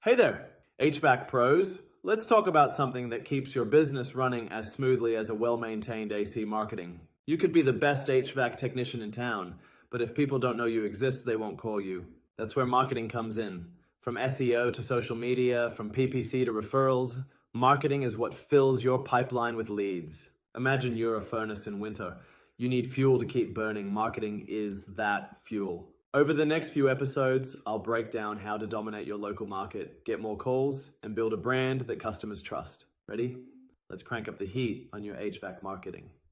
Hey there, HVAC pros. Let's talk about something that keeps your business running as smoothly as a well-maintained AC marketing. You could be the best HVAC technician in town, but if people don't know you exist, they won't call you. That's where marketing comes in. From SEO to social media, from PPC to referrals, marketing is what fills your pipeline with leads. Imagine you're a furnace in winter. You need fuel to keep burning. Marketing is that fuel. Over the next few episodes, I'll break down how to dominate your local market, get more calls, and build a brand that customers trust. Ready? Let's crank up the heat on your HVAC marketing.